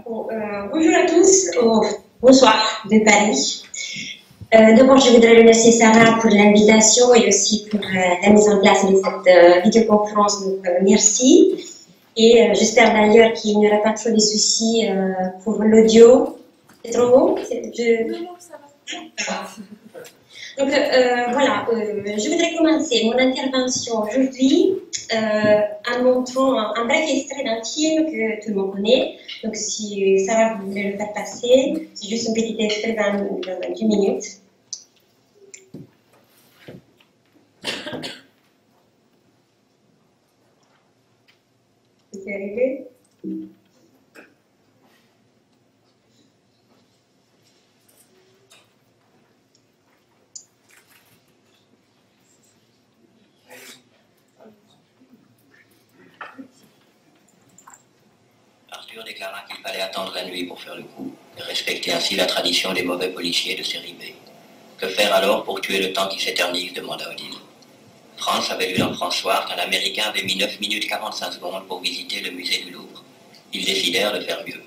Bonjour à tous, bonsoir de Paris. D'abord, je voudrais remercier Sarah pour l'invitation et aussi pour la mise en place de cette vidéoconférence. Donc, merci. Et j'espère d'ailleurs qu'il n'y aura pas trop de soucis pour l'audio. C'est trop haut? Non, ça va. Donc voilà, je voudrais commencer mon intervention aujourd'hui en montrant un bref extrait d'un film que tout le monde connaît. Donc si Sarah vous voulez le faire passer, c'est juste un petit extrait dans 10 minutes. C'est arrivé? Arthur déclara qu'il fallait attendre la nuit pour faire le coup, et respecter ainsi la tradition des mauvais policiers de série B. Que faire alors pour tuer le temps qui s'éternise, demanda Odile. France avait lu dans François qu'un Américain avait mis 9 minutes 45 secondes pour visiter le musée du Louvre. Ils décidèrent de faire mieux.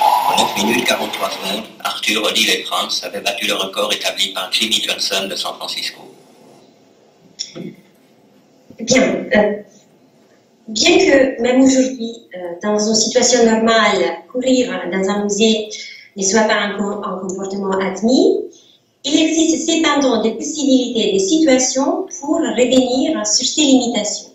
En 9 minutes 43 secondes, Arthur, Odile et France avaient battu le record établi par Jimmy Johnson de San Francisco. Bien. Bien que même aujourd'hui, dans une situation normale, courir dans un musée ne soit pas un comportement admis, il existe cependant des possibilités, des situations pour revenir sur ces limitations.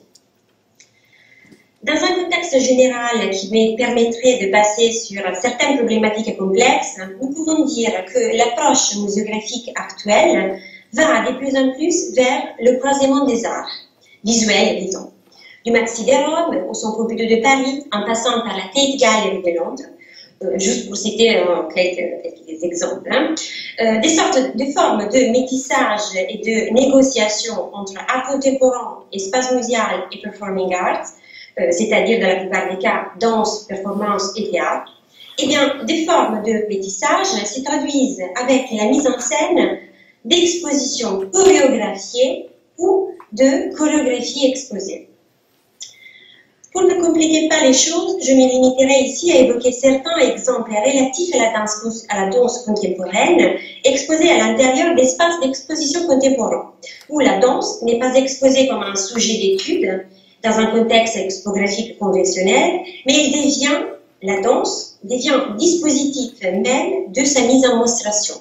Dans un contexte général qui me permettrait de passer sur certaines problématiques complexes, nous pouvons dire que l'approche muséographique actuelle va de plus en plus vers le croisement des arts, visuels, disons. Du Maxi de Rome au Centre Pompidou de Paris, en passant par la Tate Gallery de Londres, juste pour citer quelques exemples, des sortes de formes de métissage et de négociation entre art contemporain, espace muséal et performing arts, c'est-à-dire dans la plupart des cas danse, performance et théâtre, eh bien, des formes de métissage se traduisent avec la mise en scène d'expositions chorégraphiées ou de chorégraphies exposées. Pour ne compliquer pas les choses, je me limiterai ici à évoquer certains exemples relatifs à la danse contemporaine exposée à l'intérieur d'espaces d'exposition contemporains, où la danse n'est pas exposée comme un sujet d'étude dans un contexte expographique conventionnel, mais la danse devient dispositif même de sa mise en monstration.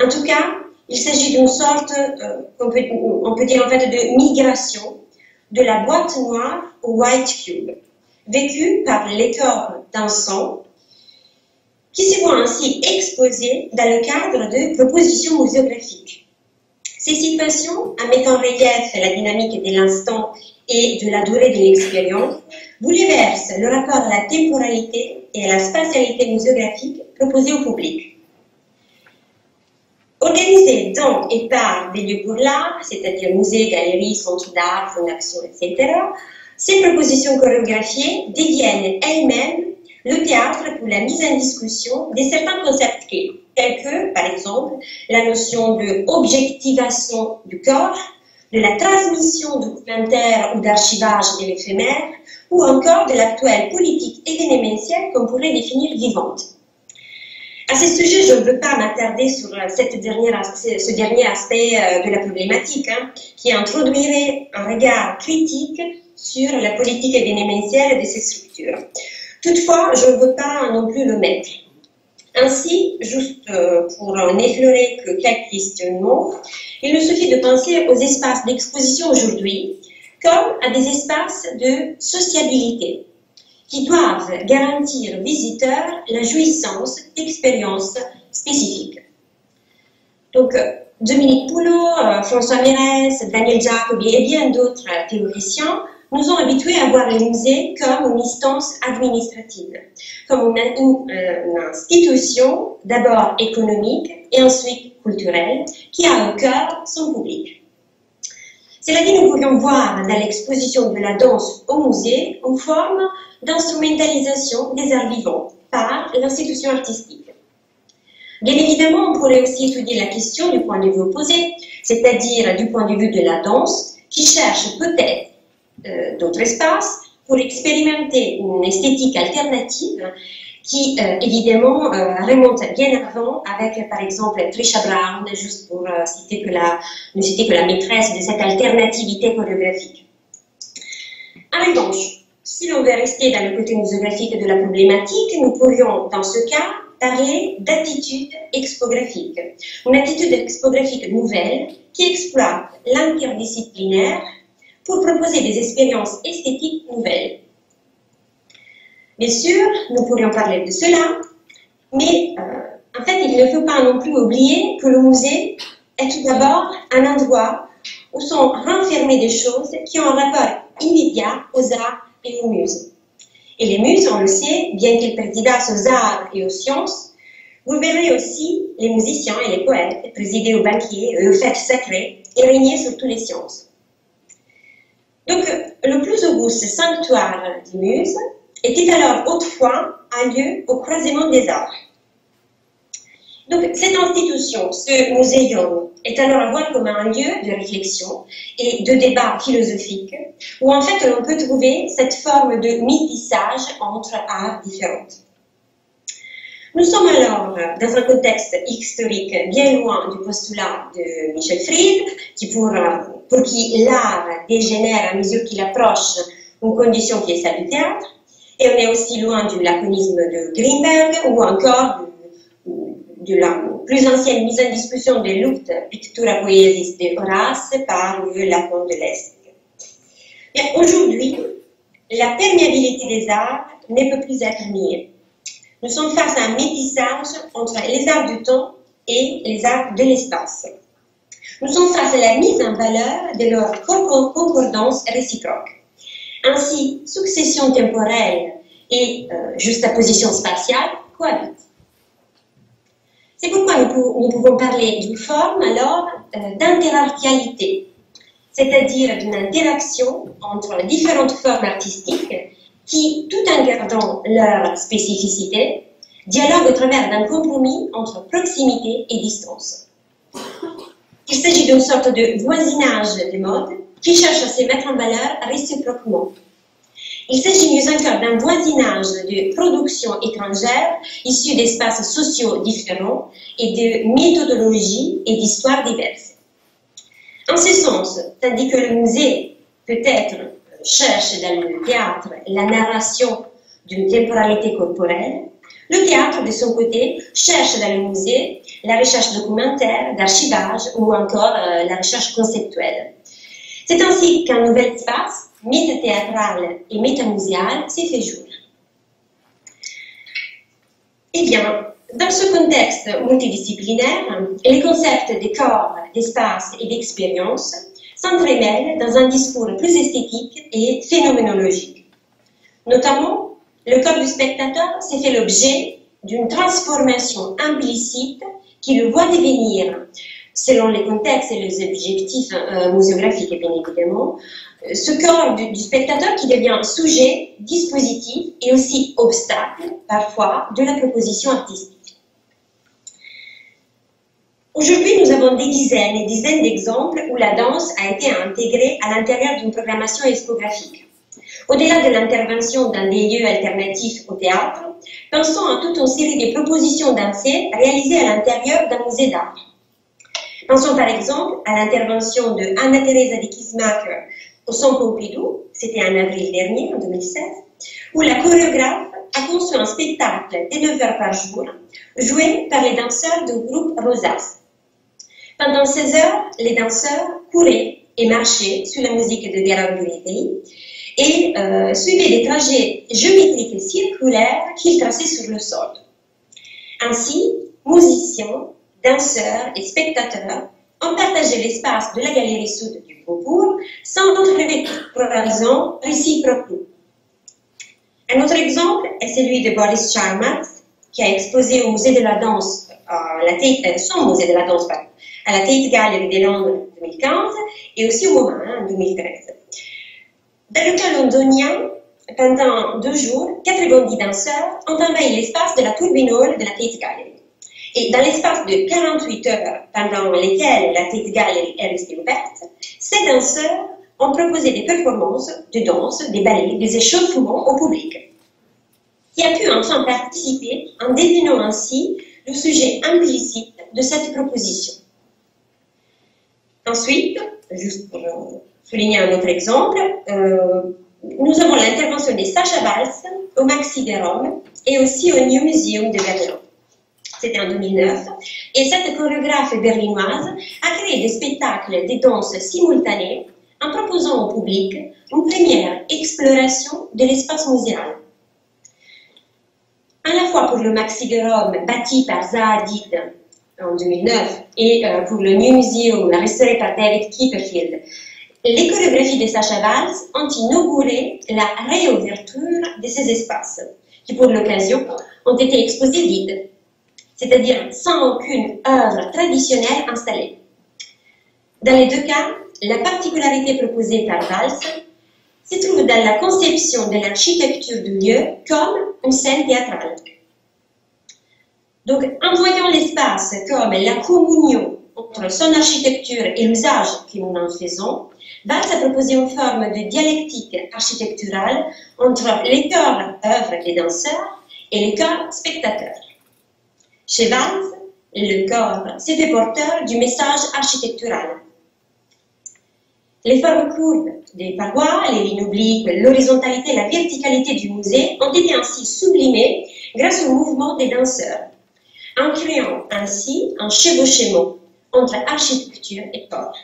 En tout cas, il s'agit d'une sorte, on peut dire en fait, de migration de la boîte noire au white cube, vécue par les lecteurs dansants, qui se voient ainsi exposés dans le cadre de propositions muséographiques. Ces situations, en mettant en relief la dynamique de l'instant et de la durée de l'expérience, bouleversent le rapport à la temporalité et à la spatialité muséographique proposée au public. Organisées dans et par des lieux pour l'art, c'est-à-dire musées, galeries, centres d'art, fondations, etc., ces propositions chorégraphiées deviennent elles-mêmes le théâtre pour la mise en discussion de certains concepts clés, tels que, par exemple, la notion de objectivation du corps, de la transmission documentaire ou d'archivage de l'éphémère, ou encore de l'actuelle politique événementielle qu'on pourrait définir vivante. À ce sujet, je ne veux pas m'attarder sur ce dernier aspect de la problématique, qui introduirait un regard critique sur la politique événementielle de ces structures. Toutefois, je ne veux pas non plus le mettre. Ainsi, juste pour n'effleurer que quelques questionnements, il nous suffit de penser aux espaces d'exposition aujourd'hui comme à des espaces de sociabilité qui doivent garantir aux visiteurs la jouissance d'expériences spécifiques. Donc, Dominique Poulot, François Mérès, Daniel Jacobi et bien d'autres théoriciens nous ont habitués à voir le musée comme une instance administrative, comme une institution d'abord économique et ensuite culturelle, qui a au cœur son public. Cela dit, nous pourrions voir dans l'exposition de la danse au musée une forme d'instrumentalisation des arts vivants par l'institution artistique. Bien évidemment, on pourrait aussi étudier la question du point de vue opposé, c'est-à-dire du point de vue de la danse, qui cherche peut-être d'autres espaces pour expérimenter une esthétique alternative qui, évidemment, remonte bien avant avec, par exemple, Trisha Brown, juste pour ne citer que la maîtresse de cette alternativité chorégraphique. En revanche, si l'on veut rester dans le côté muséographique de la problématique, nous pourrions, dans ce cas, parler d'attitude expographique. Une attitude expographique nouvelle qui exploite l'interdisciplinaire pour proposer des expériences esthétiques nouvelles. Bien sûr, nous pourrions parler de cela, mais en fait, il ne faut pas non plus oublier que le musée est tout d'abord un endroit où sont renfermées des choses qui ont un rapport immédiat aux arts et aux muses. Et les muses, on le sait, bien qu'elles présidassent aux arts et aux sciences, vous verrez aussi les musiciens et les poètes présider aux banquiers et aux fêtes sacrées et régner sur toutes les sciences. Donc, le plus auguste sanctuaire des muses était alors autrefois un lieu au croisement des arts. Donc, cette institution, ce muséum, est alors à voir comme un lieu de réflexion et de débat philosophique, où en fait on peut trouver cette forme de métissage entre arts différents. Nous sommes alors dans un contexte historique bien loin du postulat de Michel Fried, pour qui l'art dégénère à mesure qu'il approche une condition qui est celle du théâtre, et on est aussi loin du laconisme de Greenberg ou encore de la plus ancienne mise en discussion de Lucht Pictura Poesis de Horace par le Lacan de l'Est. Aujourd'hui, la perméabilité des arts ne peut plus être niée. Nous sommes face à un métissage entre les arts du temps et les arts de l'espace. Nous sommes face à la mise en valeur de leur concordance réciproque. Ainsi, succession temporelle et juxtaposition spatiale cohabitent. C'est pourquoi nous pouvons parler d'une forme alors d'interartialité, c'est-à-dire d'une interaction entre différentes formes artistiques qui, tout en gardant leur spécificité, dialoguent au travers d'un compromis entre proximité et distance. Il s'agit d'une sorte de voisinage de mode qui cherche à se mettre en valeur réciproquement. Il s'agit mieux encore d'un voisinage de production étrangère issue d'espaces sociaux différents et de méthodologies et d'histoires diverses. En ce sens, tandis que le musée, peut-être, cherche dans le théâtre la narration d'une temporalité corporelle, le théâtre, de son côté, cherche dans le musée la recherche documentaire, d'archivage ou encore la recherche conceptuelle. C'est ainsi qu'un nouvel espace métathéâtral et métamuséal s'est fait jour. Eh bien, dans ce contexte multidisciplinaire, les concepts de corps, d'espace et d'expérience s'entremêlent dans un discours plus esthétique et phénoménologique. Notamment, le corps du spectateur s'est fait l'objet d'une transformation implicite qui le voit devenir, selon les contextes et les objectifs muséographiques, bien évidemment, ce corps du spectateur qui devient sujet, dispositif et aussi obstacle, parfois, de la proposition artistique. Aujourd'hui, nous avons des dizaines et dizaines d'exemples où la danse a été intégrée à l'intérieur d'une programmation expographique. Au-delà de l'intervention dans des lieux alternatifs au théâtre, pensons à toute une série de propositions dansées réalisées à l'intérieur d'un musée d'art. Pensons par exemple à l'intervention de Anna-Theresa de Kismaker au Centre Pompidou, c'était en avril dernier, en 2016, où la chorégraphe a conçu un spectacle de 9 heures par jour, joué par les danseurs du groupe Rosas. Pendant 16 heures, les danseurs couraient et marchaient sous la musique de Gérard Guretti et suivaient des trajets géométriques et circulaires qu'ils traçaient sur le sol. Ainsi, musiciens, danseurs et spectateurs ont partagé l'espace de la galerie sud du concours, sans raison réciproque. Un autre exemple est celui de Boris Chalmers, qui a exposé au musée de la danse, son musée de la danse, à la Tate Gallery de Londres en 2015 et aussi au MoMA en 2013. Dans le cas londonien, pendant 2 jours, 90 danseurs ont envahi l'espace de la Turbine Hall de la Tate Gallery. Et dans l'espace de 48 heures pendant lesquelles la Tate Gallery est restée ouverte, ces danseurs ont proposé des performances de danse, des ballets, des échauffements au public, qui a pu enfin participer en devinant ainsi le sujet implicite de cette proposition. Ensuite, juste pour souligner un autre exemple, nous avons l'intervention de Sacha Valls au Maxi de Rome et aussi au New Museum de Berlin. C'était en 2009. Et cette chorégraphe berlinoise a créé des spectacles de danse simultanés en proposant au public une première exploration de l'espace muséal. À la fois pour le Maxi de Rome bâti par Zaha Hadid en 2009 et pour le New Museum restauré par David Copperfield, les chorégraphies de Sacha Valls ont inauguré la réouverture de ces espaces, qui pour l'occasion ont été exposés vides, c'est-à-dire sans aucune œuvre traditionnelle installée. Dans les 2 cas, la particularité proposée par Valls se trouve dans la conception de l'architecture du lieu comme une scène théâtrale. Donc, en voyant l'espace comme la communion entre son architecture et l'usage que nous en faisons, Valls a proposé une forme de dialectique architecturale entre les corps œuvres des danseurs et les corps spectateurs. Chez Valls, le corps s'est fait porteur du message architectural. Les formes courbes des parois, les lignes obliques, l'horizontalité et la verticalité du musée ont été ainsi sublimées grâce au mouvement des danseurs, en créant ainsi un chevauchement entre architecture et corps.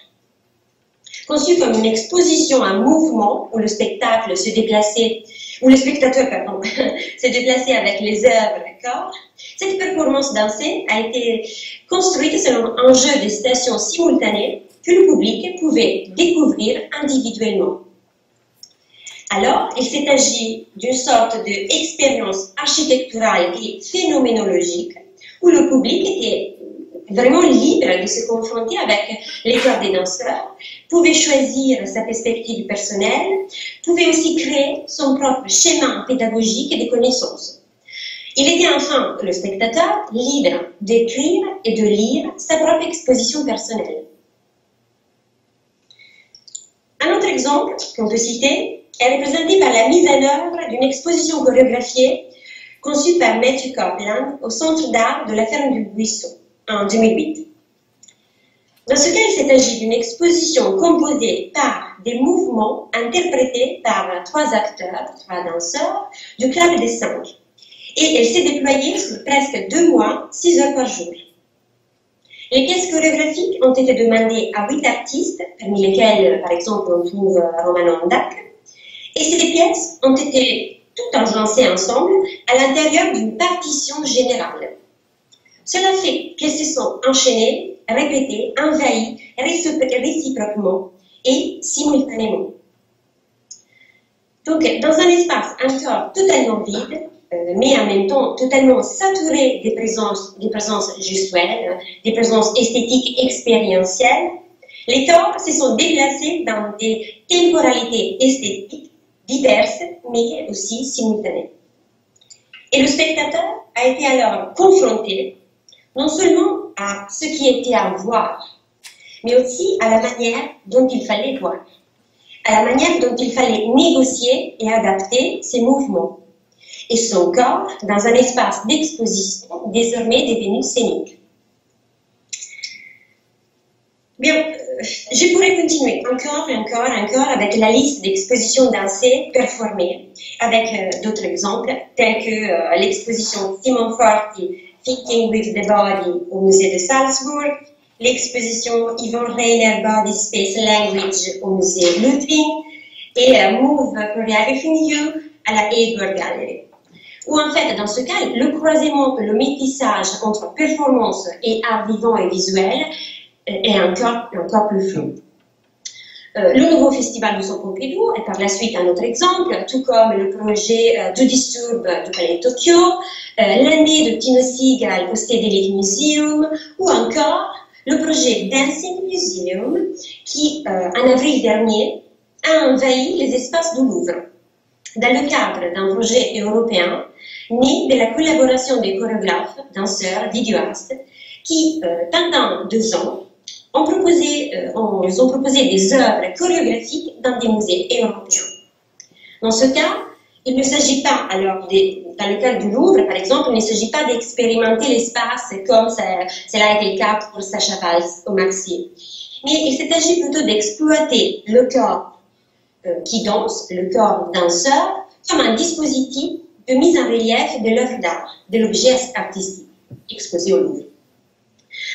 Conçu comme une exposition en mouvement où le spectacle se déplaçait, où le spectateur se déplaçait avec les œuvres et le corps, cette performance dansée a été construite selon un jeu de stations simultanées que le public pouvait découvrir individuellement. Alors, il s'est agi d'une sorte d'expérience architecturale et phénoménologique où le public était vraiment libre de se confronter avec les corps des danseurs, pouvait choisir sa perspective personnelle, pouvait aussi créer son propre schéma pédagogique et de connaissances. Il était enfin, le spectateur, libre d'écrire et de lire sa propre exposition personnelle. Un autre exemple qu'on peut citer est représenté par la mise en œuvre d'une exposition chorégraphiée conçue par Matthew Copeland au Centre d'art de la Ferme du Buisson en 2008. Dans ce cas, il s'agit d'une exposition composée par des mouvements interprétés par 3 acteurs, 3 danseurs du Club des 5. Et elle s'est déployée sur presque 2 mois, 6 heures par jour. Les pièces chorégraphiques ont été demandées à 8 artistes, parmi lesquels, par exemple, on trouve Roman Ondak. Et ces pièces ont été toutes agencées ensemble à l'intérieur d'une partition générale. Cela fait qu'elles se sont enchaînées, répétées, envahies réciproquement et simultanément. Donc, dans un espace encore totalement vide, mais en même temps totalement saturé des présences gestuelles, des présences esthétiques expérientielles, les corps se sont déplacés dans des temporalités esthétiques diverses, mais aussi simultanées. Et le spectateur a été alors confronté non seulement à ce qui était à voir, mais aussi à la manière dont il fallait voir, à la manière dont il fallait négocier et adapter ses mouvements, et son corps dans un espace d'exposition désormais devenu scénique. Bien, je pourrais continuer encore avec la liste d'expositions dansées performées, avec d'autres exemples, tels que l'exposition Simon Forti, Fitting with the Body au musée de Salzbourg, l'exposition Yvonne Rainer Body Space Language au musée Ludwig, et Move Choreographing You à la Hague Gallery. Où en fait, dans ce cas, le croisement, le métissage entre performance et art vivant et visuel est encore plus flou. Le nouveau festival du Son Pompidou est par la suite un autre exemple, tout comme le projet du Disturb du Palais de Tokyo, l'année de Tino Sehgal au Stedelijk Museum, ou encore le projet Dancing Museum qui, en avril dernier, a envahi les espaces du Louvre, dans le cadre d'un projet européen né de la collaboration des chorégraphes, danseurs, vidéastes, qui, pendant 2 ans, ont proposé des œuvres chorégraphiques dans des musées européens. Dans ce cas, il ne s'agit pas, alors, dans le cas du Louvre, par exemple, il ne s'agit pas d'expérimenter l'espace comme cela a été le cas pour Sacha Valls au Maxi. Mais il s'agit plutôt d'exploiter le corps qui danse, le corps danseur, comme un dispositif de mise en relief de l'œuvre d'art, de l'objet artistique exposé au Louvre.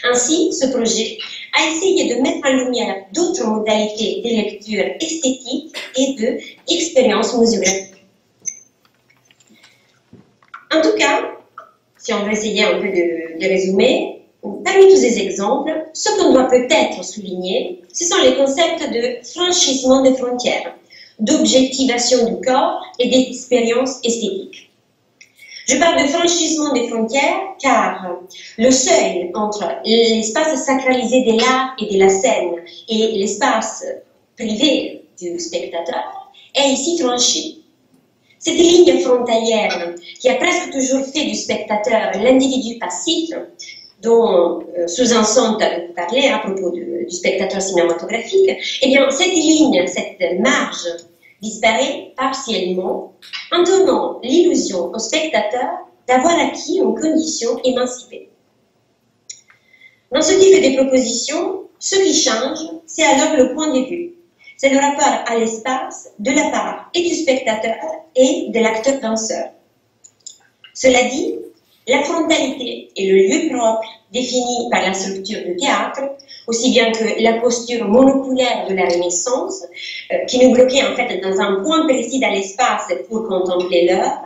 Ainsi, ce projet a essayé de mettre en lumière d'autres modalités de lecture esthétique et d'expérience muséographique. En tout cas, si on veut essayer un peu de résumer, parmi tous ces exemples, ce qu'on doit peut-être souligner, ce sont les concepts de franchissement des frontières, d'objectivation du corps et d'expérience esthétique. Je parle de franchissement des frontières car le seuil entre l'espace sacralisé de l'art et de la scène et l'espace privé du spectateur est ici franchi. Cette ligne frontalière qui a presque toujours fait du spectateur l'individu passif, dont Suzanne avait parlé à propos du spectateur cinématographique, eh bien cette ligne, cette marge disparaît partiellement en donnant l'illusion au spectateur d'avoir acquis une condition émancipée. Dans ce type de proposition, ce qui change, c'est alors le point de vue. C'est le rapport à l'espace de la part et du spectateur et de l'acteur danseur. Cela dit, la frontalité est le lieu propre défini par la structure du théâtre, aussi bien que la posture monoculaire de la Renaissance, qui nous bloquait en fait dans un point précis dans l'espace pour contempler l'œuvre,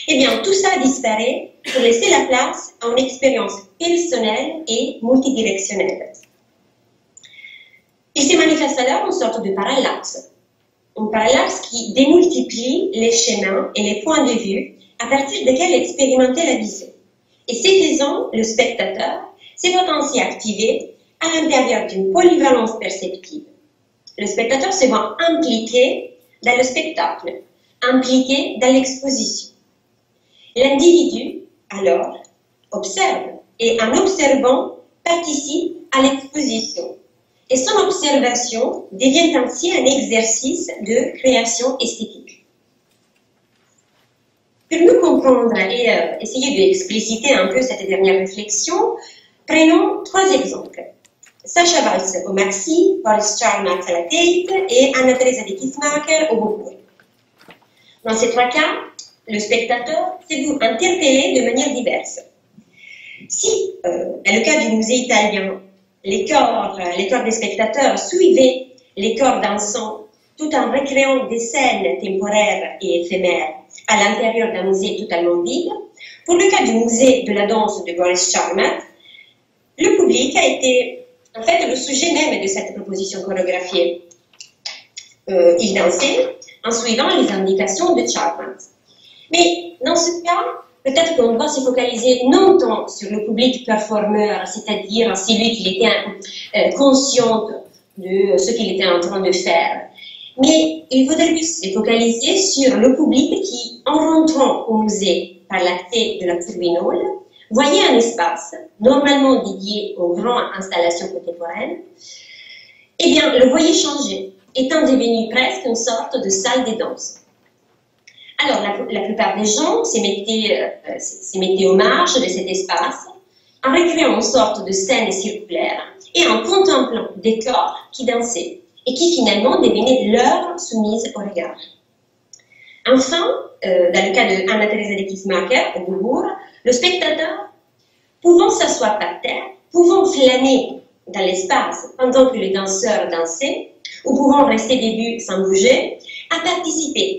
eh bien tout ça disparaît pour laisser la place à une expérience personnelle et multidirectionnelle. Il se manifeste alors une sorte de parallaxe, un parallaxe qui démultiplie les chemins et les points de vue à partir desquels expérimenter la vision. Et ce faisant, le spectateur se voit ainsi activé à l'intérieur d'une polyvalence perceptive. Le spectateur se voit impliqué dans le spectacle, impliqué dans l'exposition. L'individu, alors, observe et en observant, participe à l'exposition. Et son observation devient ainsi un exercice de création esthétique. Pour mieux comprendre et essayer d'expliciter un peu cette dernière réflexion, prenons 3 exemples. Sacha Valls au Maxi, Boris Charmat à la Tate et Anna-Teresa de Kismaker au Beaubourg. Dans ces 3 cas, le spectateur s'est vu interpellé de manière diverse. Si, dans le cas du musée italien, les corps des spectateurs suivaient les corps dansants tout en recréant des scènes temporaires et éphémères à l'intérieur d'un musée totalement vide, pour le cas du musée de la danse de Boris Charmat, le public a été en fait le sujet même de cette proposition chorégraphiée. Il dansait en suivant les indications de Charmat. Mais dans ce cas, peut-être qu'on doit se focaliser non tant sur le public performeur, c'est-à-dire celui qui était conscient de ce qu'il était en train de faire, mais il faudrait plus se focaliser sur le public qui, en rentrant au musée par l'accès de la Turbinole, voyait un espace normalement dédié aux grandes installations contemporaines, eh bien, le voyait changer, étant devenu presque une sorte de salle de danse. Alors, la plupart des gens se mettaient aux marges de cet espace en recréant une sorte de scène circulaire et en contemplant des corps qui dansaient et qui finalement devenaient leur soumise au regard. Enfin, dans le cas de Anna-Teresa de Kismaker au Beaubourg, le spectateur, pouvant s'asseoir par terre, pouvant flâner dans l'espace pendant que les danseurs dansaient, ou pouvant rester debout sans bouger, a participé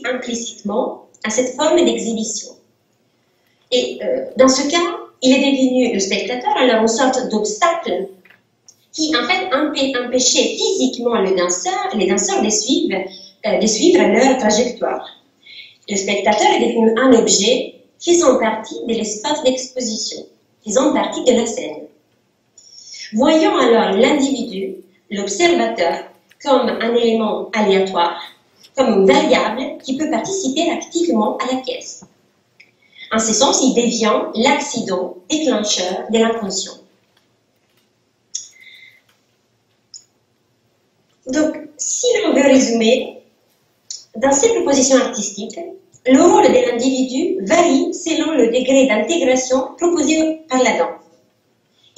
implicitement à cette forme d'exhibition. Et dans ce cas, il est devenu, le spectateur, alors une sorte d'obstacle qui en fait empêchait physiquement les danseurs de suivre leur trajectoire. Le spectateur est devenu un objet faisant partie de l'espace d'exposition, faisant partie de la scène. Voyons alors l'individu, l'observateur, comme un élément aléatoire, comme une variable qui peut participer activement à la pièce. En ce sens, il devient l'accident déclencheur de l'inconscient. Donc, si l'on veut résumer, dans ces propositions artistiques, le rôle de l'individu varie selon le degré d'intégration proposé par la danse.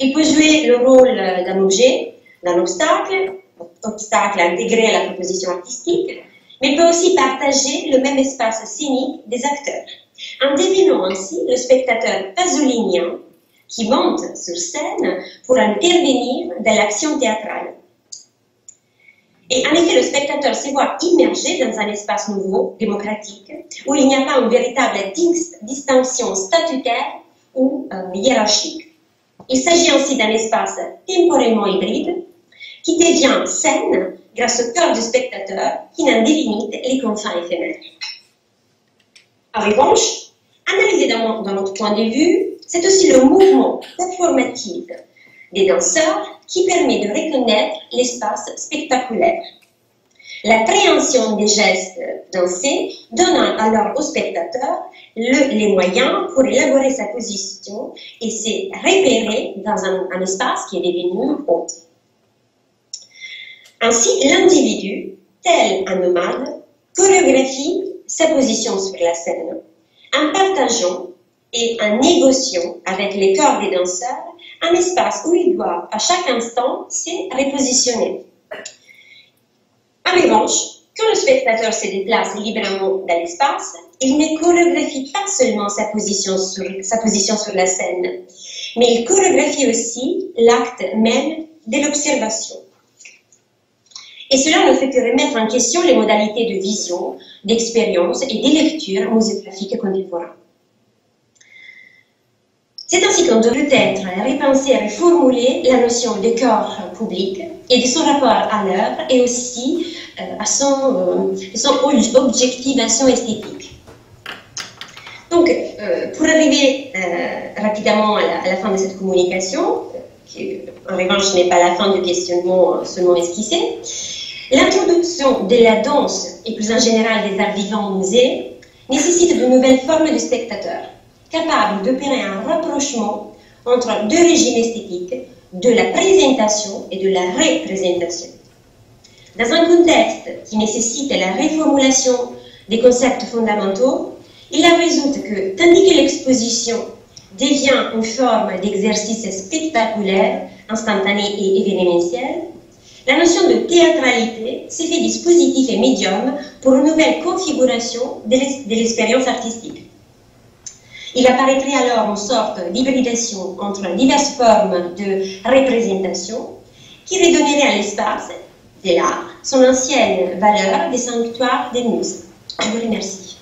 Il peut jouer le rôle d'un objet, d'un obstacle intégré à la proposition artistique, mais peut aussi partager le même espace scénique des acteurs, en devenant ainsi le spectateur pasolinien qui monte sur scène pour intervenir dans l'action théâtrale. Et en effet, le spectateur se voit immergé dans un espace nouveau, démocratique, où il n'y a pas une véritable distinction statutaire ou hiérarchique. Il s'agit ainsi d'un espace temporellement hybride qui devient scène grâce au cœur du spectateur qui n'en délimite les confins éphémères. En revanche, analysé dans notre point de vue, c'est aussi le mouvement performatif des danseurs qui permet de reconnaître l'espace spectaculaire. L'appréhension des gestes dansés donne alors au spectateur les moyens pour élaborer sa position et se repérer dans un espace qui est devenu autre. Ainsi, l'individu, tel un nomade, chorégraphie sa position sur la scène en partageant et en négociant avec les corps des danseurs un espace où il doit à chaque instant se repositionner. En revanche, quand le spectateur se déplace librement dans l'espace, il ne chorégraphie pas seulement sa position sur la scène, mais il chorégraphie aussi l'acte même de l'observation. Et cela ne fait que remettre en question les modalités de vision, d'expérience et de lecture muséographique contemporaine. C'est ainsi qu'on doit peut-être repenser et reformuler la notion de corps public et de son rapport à l'œuvre et aussi à son objectivation esthétique. Donc, pour arriver rapidement à la fin de cette communication, qui en revanche n'est pas la fin du questionnement seulement esquissé, l'introduction de la danse et plus en général des arts vivants au musée nécessite de nouvelles formes de spectateurs, capables d'opérer un rapprochement entre deux régimes esthétiques, de la présentation et de la représentation. Dans un contexte qui nécessite la reformulation des concepts fondamentaux, il en résulte que, tandis que l'exposition devient une forme d'exercice spectaculaire, instantané et événementiel, la notion de théâtralité se fait dispositif et médium pour une nouvelle configuration de l'expérience artistique. Il apparaîtrait alors une sorte d'hybridation entre diverses formes de représentation qui redonnerait à l'espace de l'art son ancienne valeur de sanctuaire des muses. Je vous remercie.